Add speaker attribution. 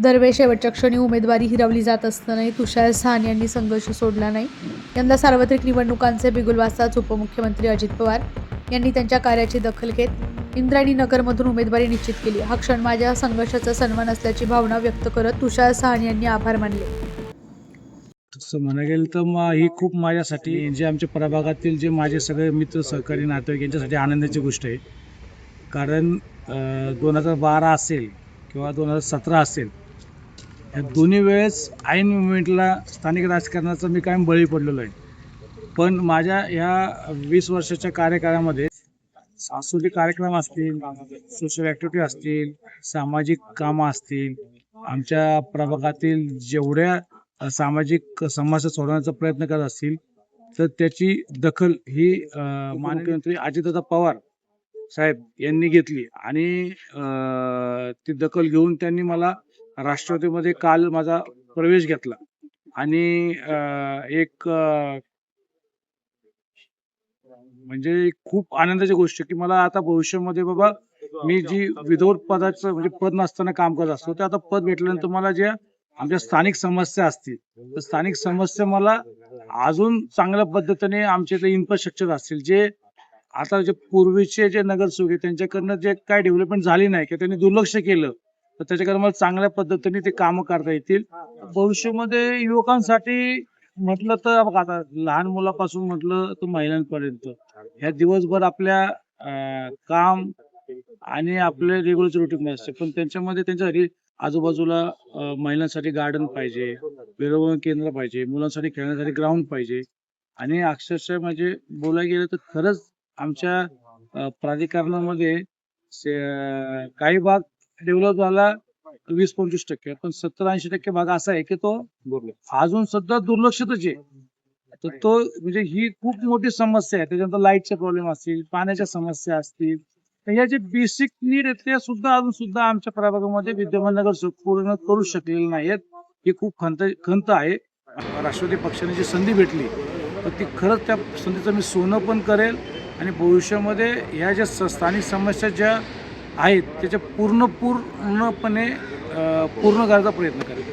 Speaker 1: दरवेळी शेवटच्या क्षणी उमेदवारी हिरावली जात असतानाही तुषार साहनी यांनी संघर्ष सोडला नाही. यंदा सार्वत्रिक निवडणुकांचे बिगुल वाजताच उपमुख्यमंत्री अजित पवार यांनी त्यांच्या कार्याची दखल घेत इंद्रायणी नगरमधून उमेदवारी निश्चित केली. हा क्षण माझ्या संघर्षाचा सन्मान असल्याची भावना व्यक्त करत तुषार साहनी यांनी आभार मानले.
Speaker 2: तसं म्हणा गेलं तर ही खूप माझ्यासाठी जे आमच्या प्रभागातील जे माझे सगळे मित्र सहकारी नातेवाईक यांच्यासाठी आनंदाची गोष्ट आहे. कारण 2012 असेल किंवा 2017 असेल, या दोन्ही वेळेस ऐन मुमेंटला स्थानिक राजकारणाचा मी कायम बळी पडलेलो आहे. पण माझ्या ह्या 20 वर्षाच्या कार्यकाळामध्ये सांस्कृतिक कार्यक्रम असतील, सोशल ॲक्टिव्हिटी असतील, सामाजिक कामं असतील, आमच्या प्रभागातील जेवढ्या सामाजिक समस्या सोडवण्याचा प्रयत्न करत असतील, तर त्याची दखल ही माननीय मुख्यमंत्री अजितदादा पवार साहेब यांनी घेतली आणि ती दखल घेऊन त्यांनी मला राष्ट्रवादीमध्ये काल माझा प्रवेश घेतला. आणि म्हणजे खूप आनंदाची गोष्ट की मला आता भविष्यामध्ये बाबा मी जी विदाऊट पदाचं म्हणजे पद नसताना काम करत असतो, ते आता पद भेटल्यानंतर मला ज्या आमच्या स्थानिक समस्या असतील, तर स्थानिक समस्या मला अजून चांगल्या पद्धतीने आमच्या इथे इन्फ्रास्ट्रक्चर असतील, जे आता जे पूर्वीचे जे नगरसेवक आहेत त्यांच्याकडनं जे काय डेव्हलपमेंट झाली नाही किंवा त्यांनी दुर्लक्ष केलं, तर त्याच्याकडे मला चांगल्या पद्धतीने ते कामं करता येतील. भविष्यामध्ये युवकांसाठी म्हटलं तर बघा, आता लहान मुलापासून म्हटलं तर महिलांपर्यंत ह्या दिवसभर आपल्या काम आणि आपले रेग्युलर रुटीन असते, पण त्यांच्यामध्ये त्यांच्या आजूबाजूला महिलांसाठी गार्डन पाहिजे, विनोद केंद्र पाहिजे, मुलांसाठी खेळण्यासाठी ग्राउंड पाहिजे. आणि अक्षरशः म्हणजे बोलायला गेलं तर खरंच आमच्या प्राधिकरणामध्ये काही भाग डेव्हलप झाला 20-25%, पण 70-80% भाग असा आहे की तो अजून सुद्धा दुर्लक्षितच आहे. तर तो म्हणजे ही खूप मोठी समस्या आहे. त्याच्यानंतर लाईटचे प्रॉब्लेम असतील, पाण्याच्या समस्या असतील, तर ह्या जे बेसिक नीड आहेत ते सुद्धा अजून सुद्धा आमच्या प्रभागामध्ये विद्यमान नगरसेवक पूर्ण करू शकलेले नाहीत. ही खूप खंत आहे. राष्ट्रवादी पक्षाने जी संधी भेटली, तर ती खरंच त्या संधीचं मी सोनं पण करेल आणि भविष्यामध्ये ह्या ज्या स्थानिक समस्या ज्या आहेत त्याच्या पूर्णपणे पूर्ण करायचा प्रयत्न करेल.